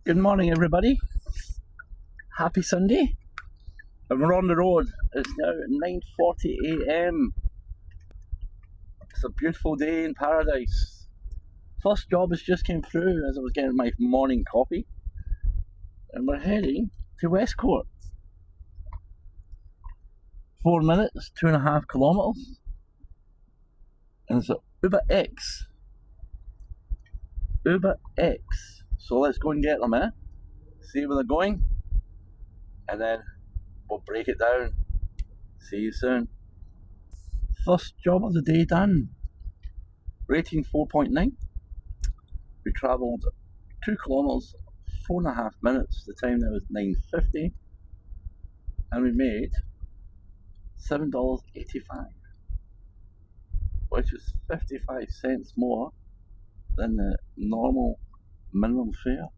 Good morning, everybody. Happy Sunday. And we're on the road. It's now 9:40 a.m. It's a beautiful day in paradise. First job has just came through as I was getting my morning coffee. And we're heading to Westcourt. 4 minutes, 2.5 kilometres. And it's a Uber X. Uber X. So let's go and get them, See where they're going. And then we'll break it down. See you soon. First job of the day done. Rating 4.9. We travelled 2 kilometres, 4.5 minutes. The time now was 9:50, and we made $7.85, which is 55 cents more than the normal minimum fare.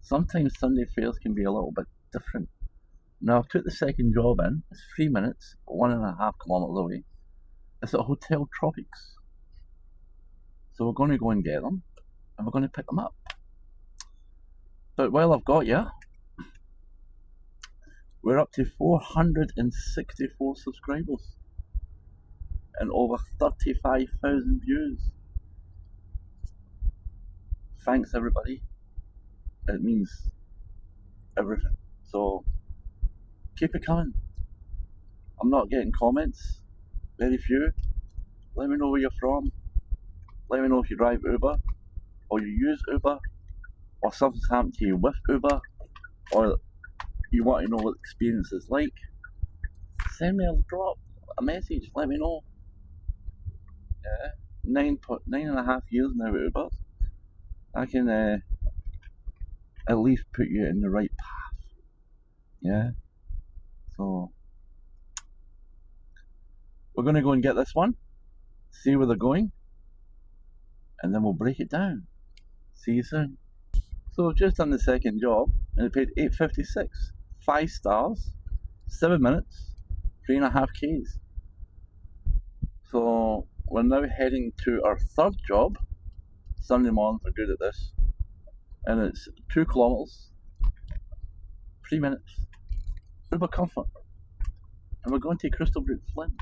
Sometimes Sunday fares can be a little bit different. Now I've took the second job in. It's 3 minutes, 1.5 kilometres away. It's at Hotel Tropics. So we're going to go and get them, and we're going to pick them up. But while I've got you, we're up to 464 subscribers and over 35,000 views. Thanks, everybody. It means everything. So keep it coming. I'm not getting comments, very few. Let me know where you're from. Let me know if you drive Uber, or you use Uber, or something's happened to you with Uber, or you want to know what the experience is like. Send me a message, let me know. Yeah, 9.5 years now with Uber. I can at least put you in the right path. Yeah. So we're going to go and get this one, see where they're going, and then we'll break it down. See you soon. So I've just done the second job, and it paid $8.56, 5 stars, 7 minutes, 3.5 Ks. So we're now heading to our third job. Sunday mornings are good at this, and it's 2 kilometres, 3 minutes, Uber Comfort, and we're going to Crystal Brook Flint.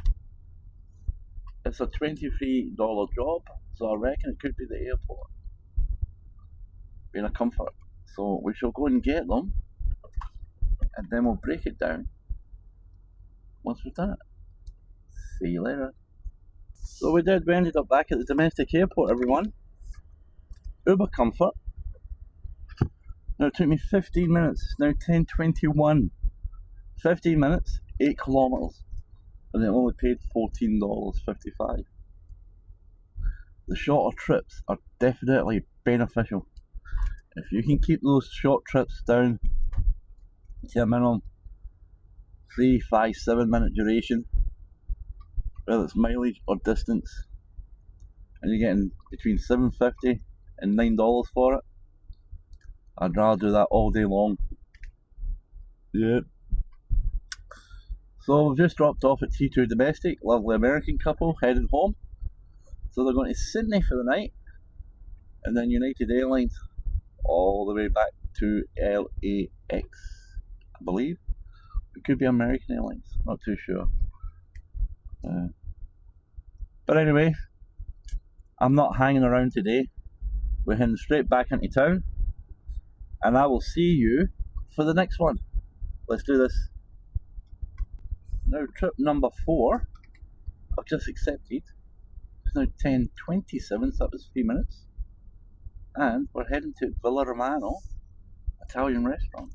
It's a $23 job, so I reckon it could be the airport, being a comfort. So we shall go and get them, and then we'll break it down once we've done it. See you later. So we ended up back at the domestic airport, everyone. Uber Comfort. Now it took me 15 minutes, it's now 10:21. 15 minutes, 8 kilometres, and it only paid $14.55. The shorter trips are definitely beneficial. If you can keep those short trips down to a minimum 3, 5, 7 minute duration, whether it's mileage or distance, and you're getting between $7.50 and $9 for it, I'd rather do that all day long. Yeah. So we've just dropped off at T2 Domestic, lovely American couple heading home. So they're going to Sydney for the night, and then United Airlines all the way back to LAX, I believe. It could be American Airlines, not too sure. But anyway, I'm not hanging around today. We're heading straight back into town, and I will see you for the next one. Let's do this. Now trip number 4, I've just accepted. It's now 10:27, so that was 3 minutes. And we're heading to Villa Romano Italian restaurant.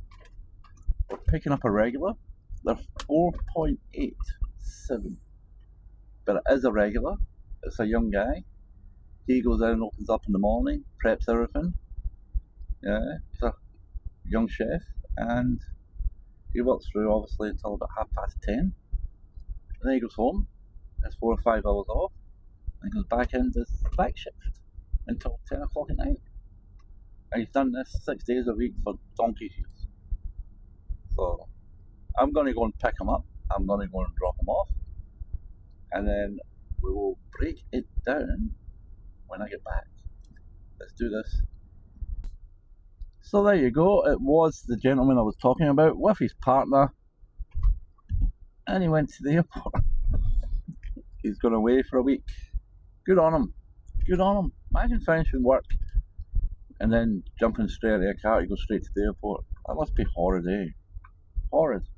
We're picking up a regular. They're 4.87, but it is a regular. It's a young guy. He goes out and opens up in the morning, preps everything. Yeah, he's a young chef, and he works through obviously until about 10:30. And then he goes home, has 4 or 5 hours off, and goes back into the back shift until 10 o'clock at night. And he's done this 6 days a week for donkey's years. So I'm going to go and pick him up, I'm going to go and drop him off, and then we will break it down when I get back. Let's do this. So there you go, it was the gentleman I was talking about with his partner, and he went to the airport. He's gone away for a week. Good on him. Good on him. Imagine finishing work and then jumping straight out of a car to go straight to the airport. That must be horrid, eh? Horrid.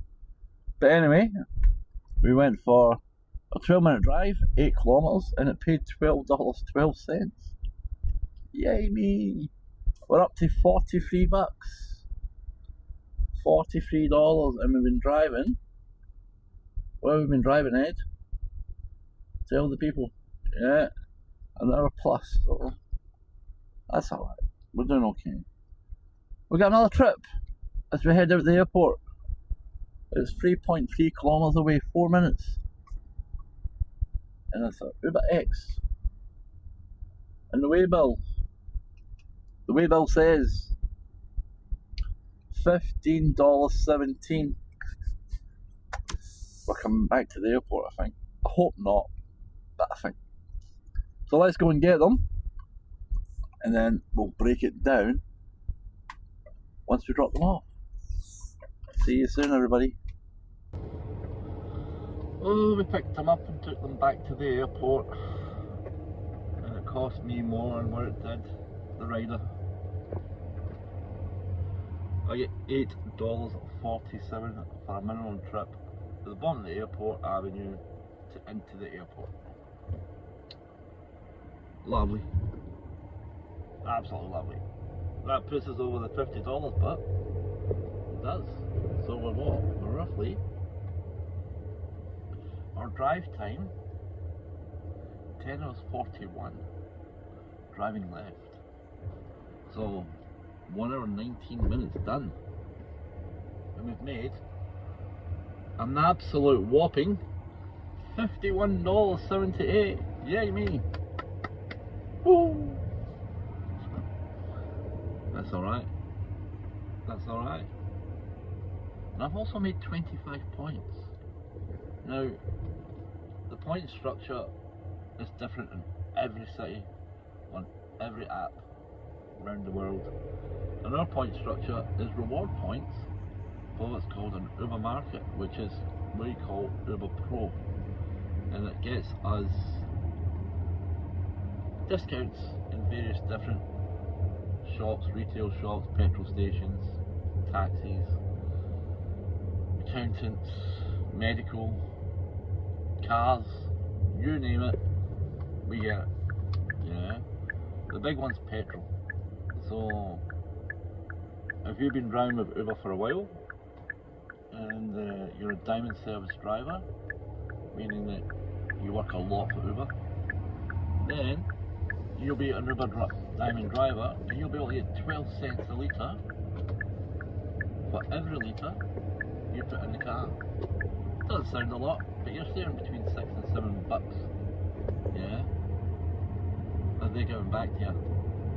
But anyway, we went for a 12-minute drive, 8 kilometres, and it paid $12.12. Yay me! We're up to 43 bucks. $43, and we've been driving. Well, we've been driving, Ed. Tell the people. Yeah, an hour plus. So that's alright. We're doing okay. We got another trip as we head out the airport. It's 3.3 kilometres away, 4 minutes. And it's a Uber X. And the way bill says $15.17. We're coming back to the airport, I think. I hope not, but I think. So let's go and get them, and then we'll break it down once we drop them off. See you soon, everybody. Oh, we picked them up and took them back to the airport, and it cost me more than what it did the rider. I get $8.47 for a minimum trip to the bottom of the airport avenue to into the airport. Lovely. Absolutely lovely. That puts us over the $50, but it does. So we're what? We're roughly, our drive time, 10 hours 41, driving left. So 1 hour 19 minutes done. And we've made an absolute whopping $51.78. Yay me! Woo! That's alright. That's alright. And I've also made 25 points. Now, the point structure is different in every city, on every app around the world. And our point structure is reward points for what's called an Uber Market, which is what we call Uber Pro. And it gets us discounts in various different shops, retail shops, petrol stations, taxis, accountants, medical, cars, you name it, we get it. Yeah. The big one's petrol. So if you've been driving with Uber for a while and you're a diamond service driver, meaning that you work a lot for Uber, then you'll be an Uber diamond driver and you'll be able to get 12 cents a litre for every litre you put in the car. Doesn't sound a lot, but you're saving between 6 and 7 bucks. Yeah? And they're giving back to you.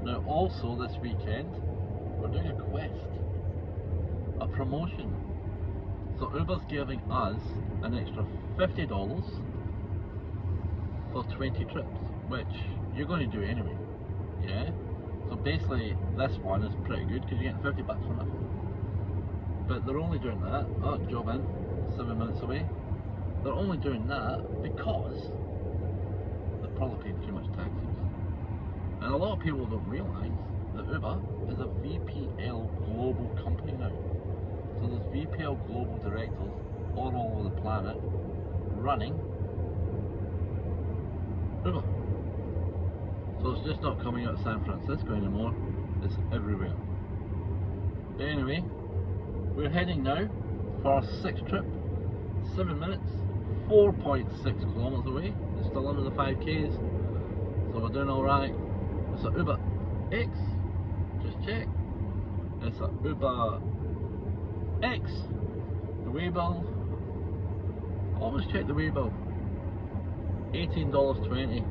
Now also this weekend we're doing a quest, a promotion. So Uber's giving us an extra $50 for 20 trips, which you're going to do anyway. Yeah? So basically this one is pretty good because you're getting 50 bucks from it. But they're only doing that, oh, job in, 7 minutes away. They're only doing that because they're probably paying too much taxes. And a lot of people don't realise that Uber is a VPL global company now. So there's VPL global directors all over the planet running Uber. So it's just not coming out of San Francisco anymore, it's everywhere. But anyway, we're heading now for our 6th trip, 7 minutes, 4.6 kilometres away. It's still under the 5Ks, so we're doing alright. It's a Uber X, just check. It's a Uber X, the way bill. Almost check the way bill. $18.20.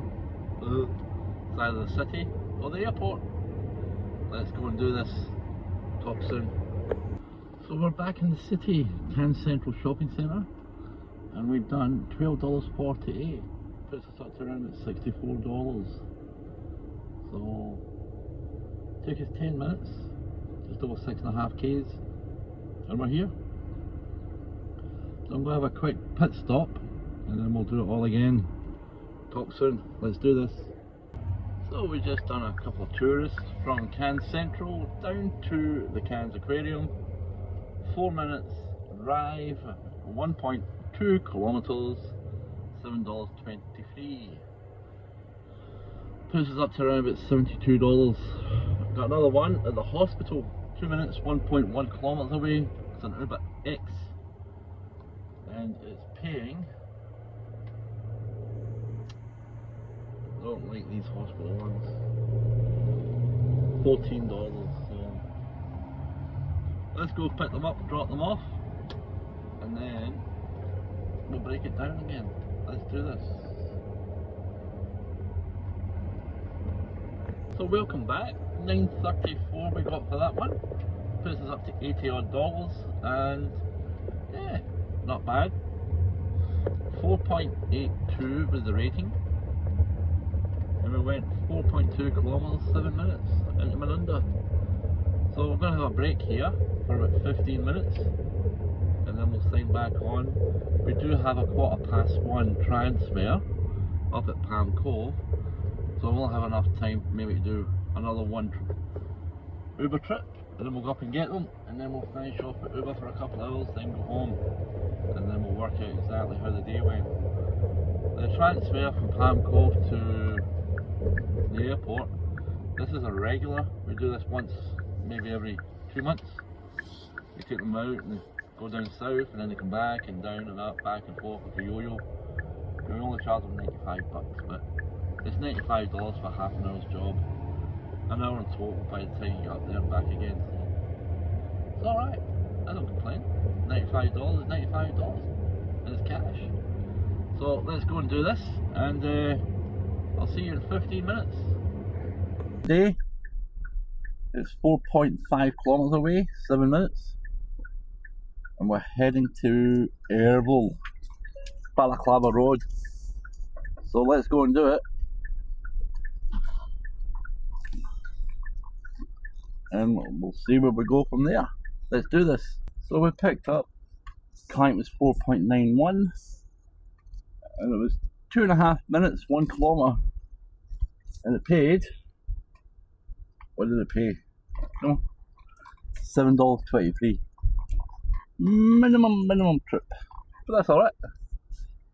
It's either the city or the airport. Let's go and do this. Talk soon. So we're back in the city, Cairns Central Shopping Centre, and we've done $12.48. Puts us up to around at $64. So took us 10 minutes just over 6.5 k's, and we're here. So I'm going to have a quick pit stop and then we'll do it all again. Talk soon, let's do this. So we've just done a couple of tours from Cairns Central down to the Cairns Aquarium. 4 minutes drive, 1.2 kilometres, $7.23. Puts us up to around about $72. Got another one at the hospital, 2 minutes, 1.1 kilometres away. It's an Uber X and it's paying, I don't like these hospital ones, $14. So let's go pick them up, drop them off, and then we'll break it down again. Let's do this. So welcome back. 9.34 we got for that one. Puts us up to $80 odd, and yeah, not bad. 4.82 was the rating, and we went 4.2 kilometres, 7 minutes into Melinda. So we're going to have a break here for about 15 minutes, and then we'll sign back on. We do have a 1:15 transfer up at Palm Cove, so we'll have enough time maybe to do another one Uber trip, and then we'll go up and get them, and then we'll finish off with Uber for a couple of hours, then go home, and then we'll work out exactly how the day went. The transfer from Palm Cove to the airport, this is a regular. We do this once, maybe every 2 months. We take them out and they go down south, and then they come back and down and up, back and forth with a yo-yo. We only charge them $95, but it's $95 for half an hour's job. An hour in total by the time you get up there and back again. So it's alright, I don't complain. $95 is $95 and it's cash. So let's go and do this, and I'll see you in 15 minutes. Today it's 4.5 kilometres away, 7 minutes, and we're heading to Airville, Balaclava Road. So let's go and do it, and we'll see where we go from there. Let's do this. So we picked up, climb was 4.91, and it was 2.5 minutes, 1 kilometre, and it paid, what did it pay? No, $7.23. Minimum trip, but that's alright.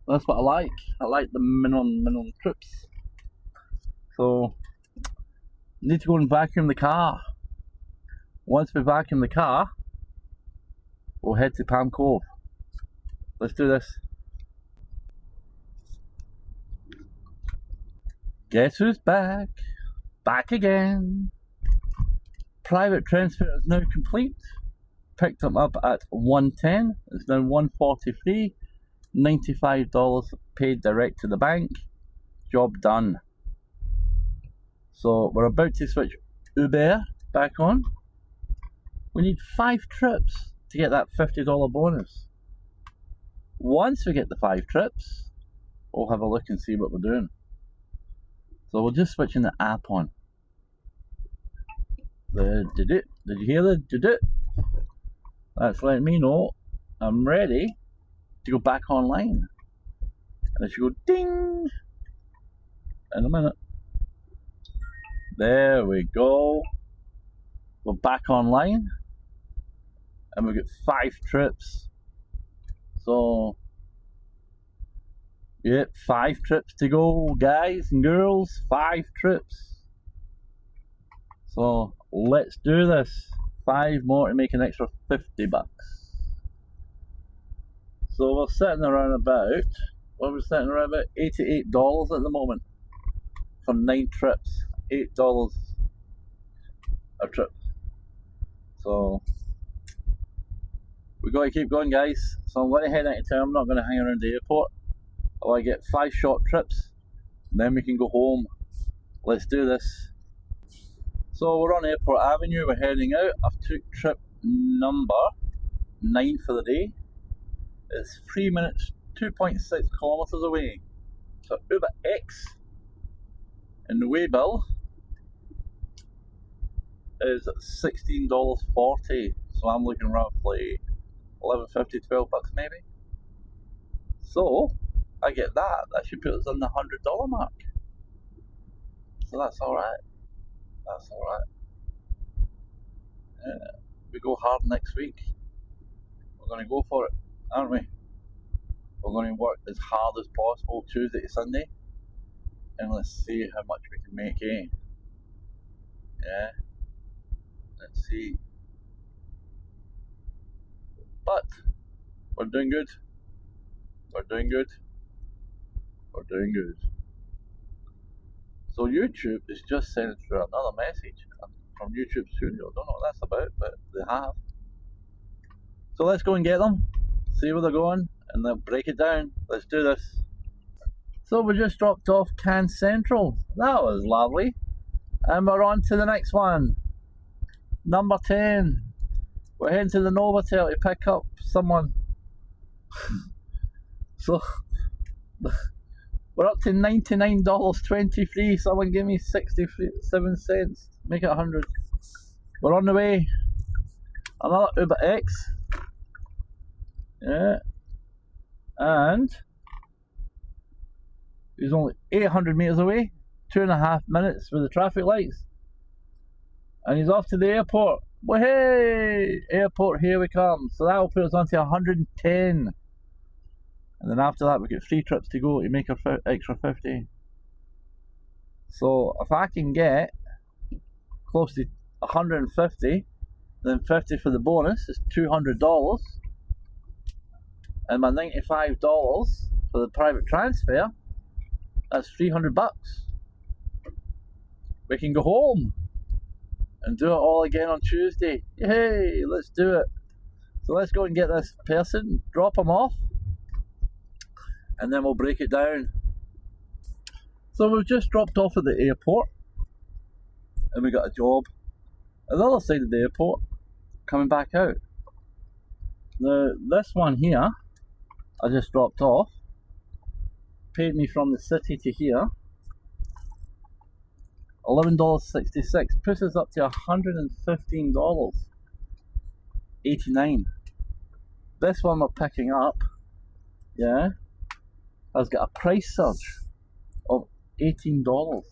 That's what I like the minimum trips. So need to go and vacuum the car. Once we vacuum the car, we'll head to Palm Cove. Let's do this. Guess who's back? Back again. Private transfer is now complete. Picked them up at 110. It's now 143. $95 paid direct to the bank. Job done. So we're about to switch Uber back on. We need 5 trips to get that $50 bonus. Once we get the 5 trips, we'll have a look and see what we're doing. So we're just switching the app on. Did you hear the did it? That's letting me know I'm ready to go back online. And it should go ding in a minute. There we go. We're back online, and we've got 5 trips. So yep, 5 trips to go, guys and girls. 5 trips. So let's do this. 5 more to make an extra $50. So we're sitting around about, $88 at the moment for 9 trips. $8 a trip. So we got to keep going, guys. So I'm going to head out of town. I'm not going to hang around the airport. I want to get 5 short trips, and then we can go home. Let's do this. So we're on Airport Avenue. We're heading out. I've took trip number 9 for the day. It's 3 minutes, 2.6 kilometres away. So Uber X, and the way bill is $16.40. So I'm looking roughly $11.50, $12 maybe. So I get that. That should put us on the $100 mark. So that's alright. That's alright. Yeah. We go hard next week. We're going to go for it, aren't we? We're going to work as hard as possible Tuesday to Sunday. And let's see how much we can make, eh? Yeah. Let's see. But we're doing good. We're doing good. We're doing good. So YouTube is just sending through another message from YouTube Studio. Don't know what that's about, but they have. So let's go and get them, see where they're going, and then break it down. Let's do this. So we just dropped off Cairns Central. That was lovely. And we're on to the next one. Number 10. We're heading to the Novotel to pick up someone. So we're up to $99.23. Someone gave me 67 cents. Make it 100. We're on the way. Another Uber X. Yeah. And he's only 800 meters away. 2.5 minutes with the traffic lights. And he's off to the airport. Well, hey! Airport, here we come. So that will put us on to 110. And then after that we get 3 trips to go to make our extra 50. So if I can get close to 150, then 50 for the bonus is $200. And my $95 for the private transfer, that's $300. We can go home and do it all again on Tuesday. Yay, let's do it. So let's go and get this person, drop him off, and then we'll break it down. So we've just dropped off at the airport, and we got a job at the other side of the airport, coming back out. Now this one here, I just dropped off, paid me from the city to here, $11.66, puts us up to $115.89. This one we're picking up, yeah, has got a price surge of $18.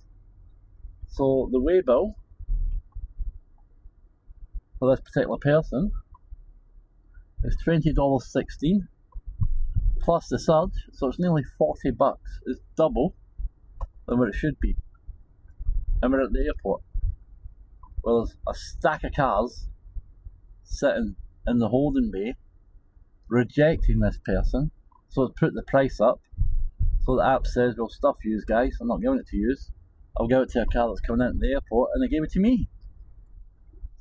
So the way bill for this particular person is $20.16 plus the surge, so it's nearly $40. It's double than what it should be. And we're at the airport where there's a stack of cars sitting in the holding bay rejecting this person, so it's put the price up. So the app says, well, stuff yous guys, I'm not giving it to yous, I'll give it to a car that's coming out of the airport, and they gave it to me.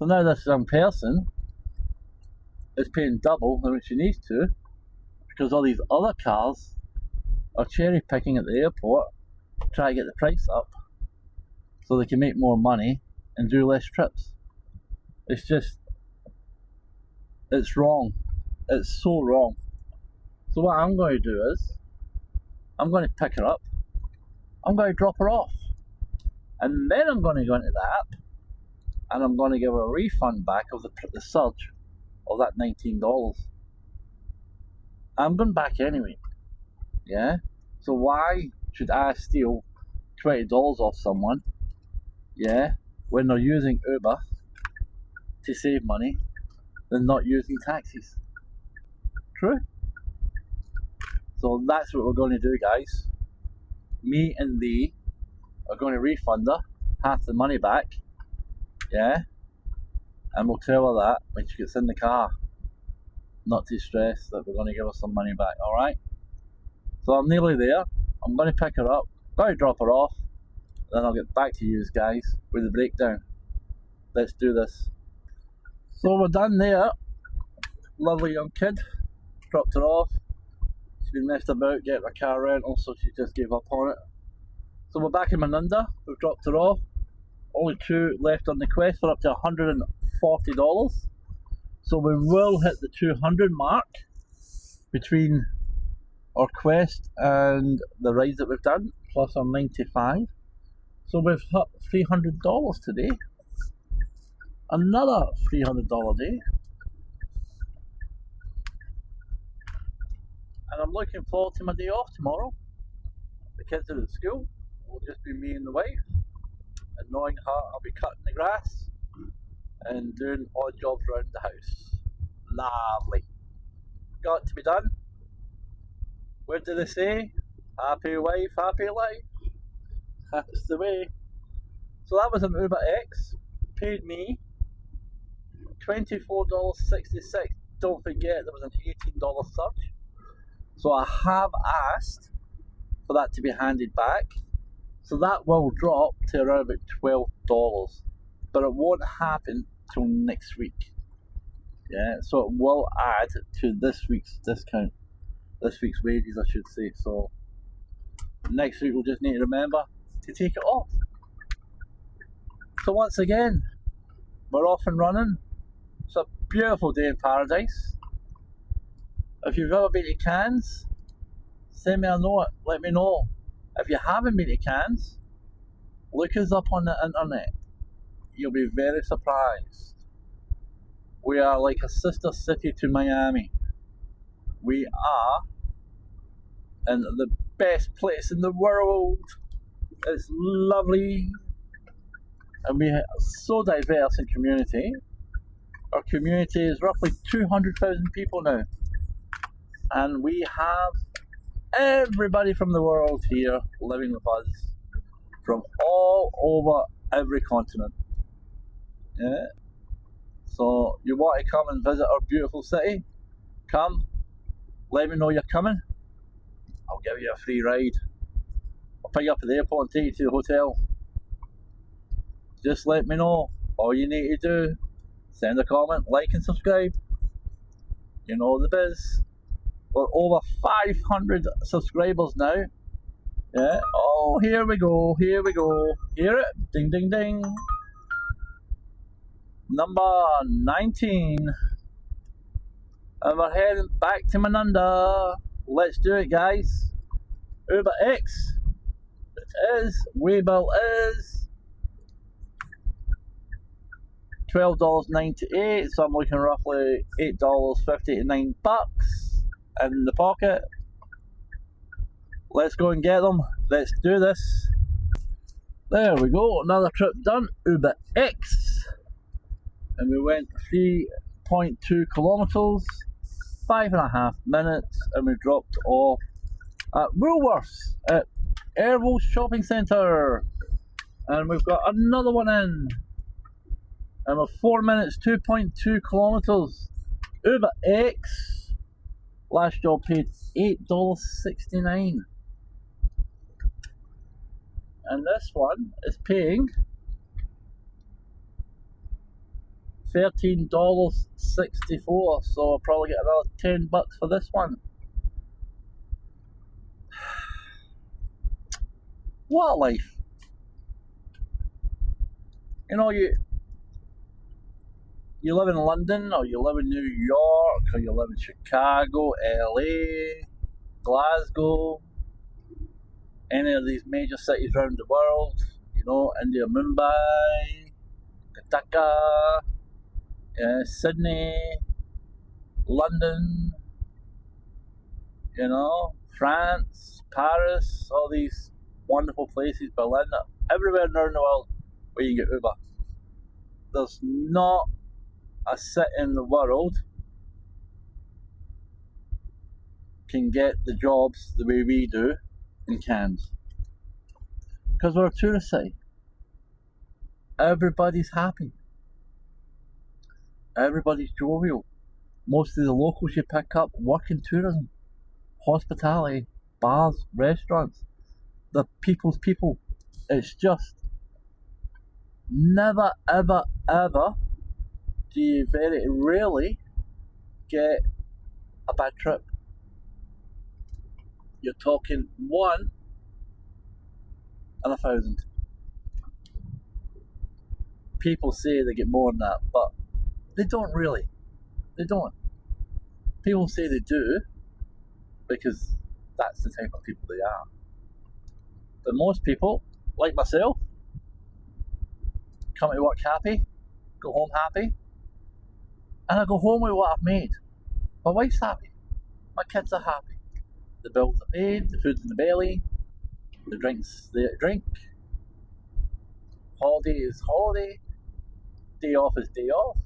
So now this young person is paying double than what she needs to, because all these other cars are cherry picking at the airport, try to get the price up so they can make more money and do less trips. It's just, it's wrong. It's so wrong. So what I'm going to do is, I'm going to pick her up, I'm going to drop her off, and then I'm going to go into the app and I'm going to give her a refund back of the surge of that $19. I'm going back anyway, yeah? So why should I steal $20 off someone, yeah, when they're using Uber to save money than not using taxis? True. So that's what we're going to do, guys. Me and they are going to refund her half the money back, yeah, and we'll tell her that when she gets in the car, not to stress that we're going to give her some money back. Alright, so I'm nearly there. I'm going to pick her up, going to drop her off, then I'll get back to you guys with the breakdown. Let's do this. So we're done there. Lovely young kid, dropped her off. She's been messed about getting a car rental, so she just gave up on it. So we're back in Manunda, we've dropped her off. Only 2 left on the quest, we're up to $140. So we will hit the 200 mark between our quest and the rides that we've done, plus our 95. So we've hit $300 today. another $300 day. And I'm looking forward to my day off tomorrow. The kids are at school. It'll just be me and the wife. And knowing her, I'll be cutting the grass and doing odd jobs around the house. Lovely. Got to be done. What do they say? Happy wife, happy life. That's the way. So that was an Uber X. Paid me $24.66. Don't forget there was an $18 surge. So I have asked for that to be handed back. So that will drop to around about $12. But it won't happen till next week. Yeah, so it will add to this week's discount. This week's wages, I should say. So next week we'll just need to remember to take it off. So once again, we're off and running. It's a beautiful day in paradise. If you've ever been to Cairns, send me a note, let me know. If you haven't been to Cairns, look us up on the internet. You'll be very surprised. We are like a sister city to Miami. We are in the best place in the world. It's lovely. And we are so diverse in community. Our community is roughly 200,000 people now. And we have everybody from the world here living with us. From all over every continent. Yeah. So you want to come and visit our beautiful city? Come. Let me know you're coming. I'll give you a free ride. I'll pick you up at the airport and take you to the hotel. Just let me know. All you need to do, send a comment, like and subscribe. You know the biz. We're over 500 subscribers now. Yeah. Oh, here we go. Here we go. Hear it? Ding, ding, ding. Number 19. And we're heading back to Manunda. Let's do it, guys. Uber X. It is. Waybill is $12.98, so I'm looking roughly $8.50 to $9 in the pocket. Let's go and get them. Let's do this. There we go, another trip done. Uber X. And we went 3.2 kilometres, 5.5 minutes, and we dropped off at Woolworths at Airwolf Shopping Centre. And we've got another one in. And we're 4 minutes, 2.2 kilometres. Uber X. Last job paid $8.69. And this one is paying $13.64. So I'll probably get another $10 for this one. What a life. You know, you live in London, or you live in New York, or you live in Chicago, LA, Glasgow, any of these major cities around the world, you know, India, Mumbai, Kolkata, Sydney, London, you know, France, Paris, all these wonderful places, Berlin, everywhere around the world where you can get Uber. There's not a city in the world can get the jobs the way we do in Cairns. Because we're a tourist city. Everybody's happy. Everybody's jovial. Most of the locals you pick up work in tourism, hospitality, bars, restaurants. They're people's people. It's just never, ever, ever do you very rarely get a bad trip. You're talking 1 in 1,000. People say they get more than that, but they don't really. They don't. People say they do because that's the type of people they are. But most people, like myself, come to work happy, go home happy, and I go home with what I've made. My wife's happy, my kids are happy, the bills are paid, the food's in the belly, the drink's there to drink, holiday is holiday, day off is day off.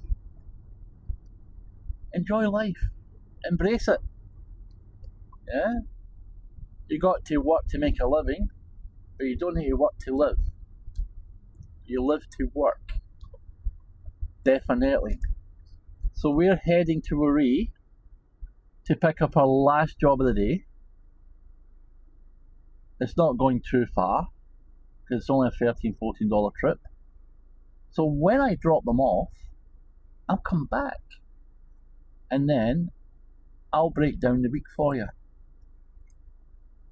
Enjoy life, embrace it. Yeah? You got to work to make a living, but you don't need to work to live. You live to work. Definitely. So we're heading to Waree to pick up our last job of the day. It's not going too far, because it's only a $13-14 trip. So when I drop them off, I'll come back, and then I'll break down the week for you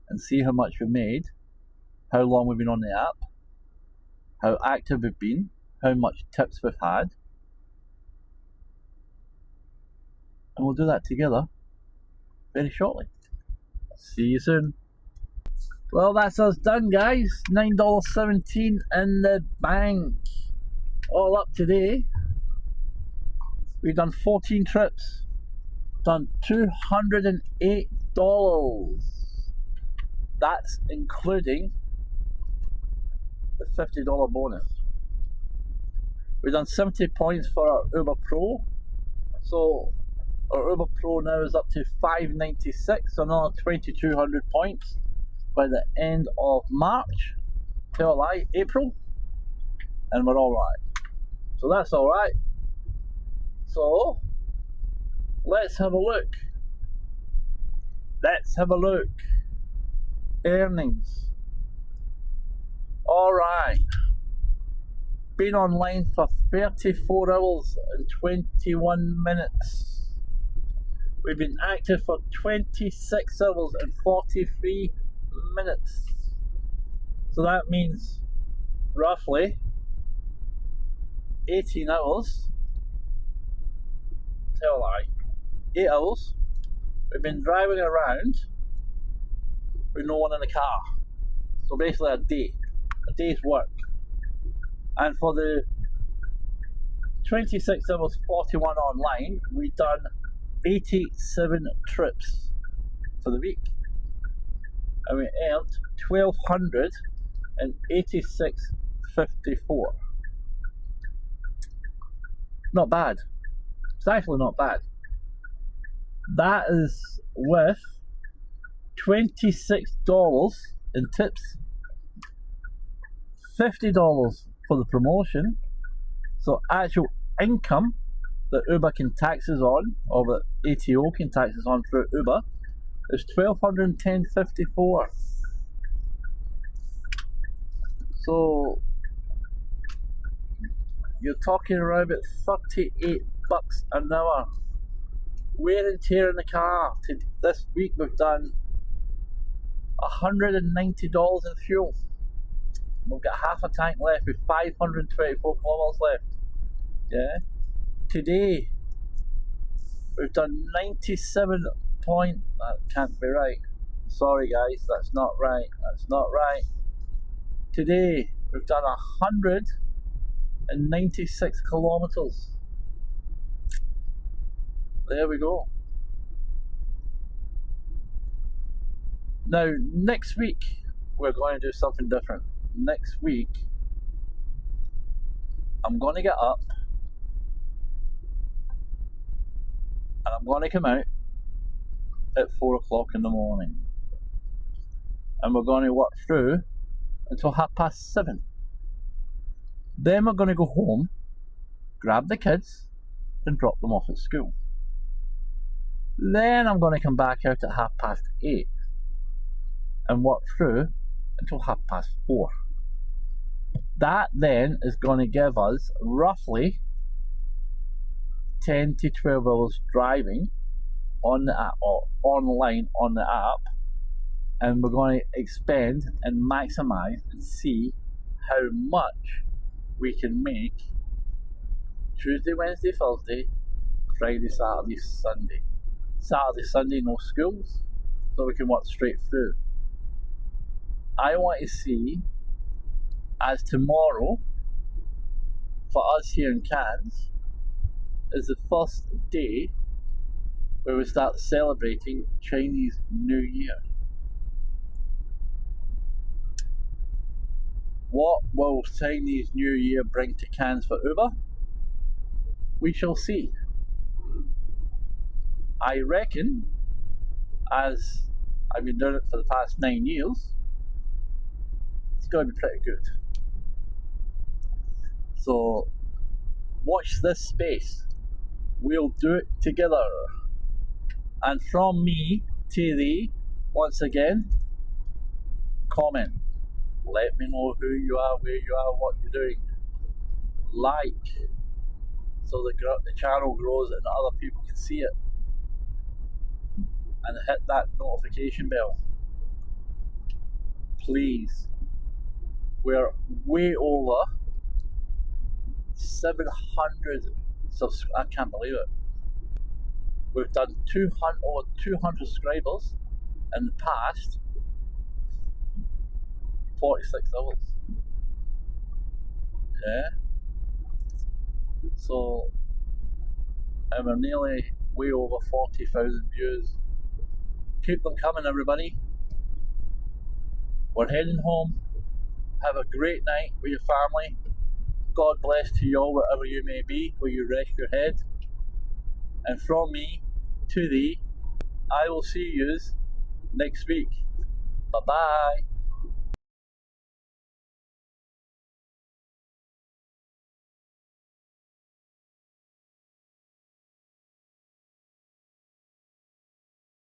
and see how much we've made, how long we've been on the app, how active we've been, how much tips we've had, and we'll do that together very shortly. See you soon. Well, that's us done, guys. $9.17 in the bank. All up today. We've done 14 trips. Done $208. That's including the $50 bonus. We've done 70 points for our Uber Pro. So our Uber Pro now is up to 596, so another 2,200 points by the end of March. Tell a lie, April, and we're alright. So that's alright. So let's have a look. Let's have a look. Earnings. Alright. Been online for 34 hours and 21 minutes. We've been active for 26 hours and 43 minutes. So that means roughly 18 hours. Tell a lie. 8 hours. We've been driving around with no one in the car. So basically a day's work. And for the 26 hours 41 online, we've done 87 trips for the week. And we earned $1,286.54. Not bad. It's actually not bad. That is with $26 in tips, $50 for the promotion. So actual income that Uber can tax us on, or that ATO can tax us on through Uber, is $1,210.54. So you're talking around about $38 an hour. Wear and tear in the car. This week we've done $190 in fuel. We've got half a tank left with 524 kilometers left. Yeah. Today we've done 97 point. That can't be right. Sorry guys, that's not right. That's not right. Today we've done 196 kilometers. There we go. Now next week we're going to do something different. Next week I'm going to get up and I'm going to come out at 4 o'clock in the morning, and we're going to work through until 7:30. Then we're going to go home, grab the kids and drop them off at school. Then I'm going to come back out at 8:30 and work through until 4:30. That then is going to give us roughly 10 to 12 hours driving on the app, or online on the app, and we're going to expend and maximize and see how much we can make Tuesday, Wednesday, Thursday, Friday, Saturday, Sunday. Saturday, Sunday, no schools, so we can work straight through. I want to see, as tomorrow, for us here in Cairns is the first day where we start celebrating Chinese New Year. What will Chinese New Year bring to Cairns for Uber? We shall see. I reckon, as I've been doing it for the past 9 years, it's going to be pretty good. So watch this space. We'll do it together. And from me to thee, once again, comment. Let me know who you are, where you are, what you're doing. Like, so the channel grows and other people can see it. And hit that notification bell. Please. We're way over 700 subscribers. I can't believe it. We've done over 200 subscribers in the past 46 hours. Yeah. So, and we're nearly way over 40,000 views. Keep them coming, everybody. We're heading home. Have a great night with your family. God bless to you all, wherever you may be, where you rest your head. And from me to thee, I will see you next week. Bye bye.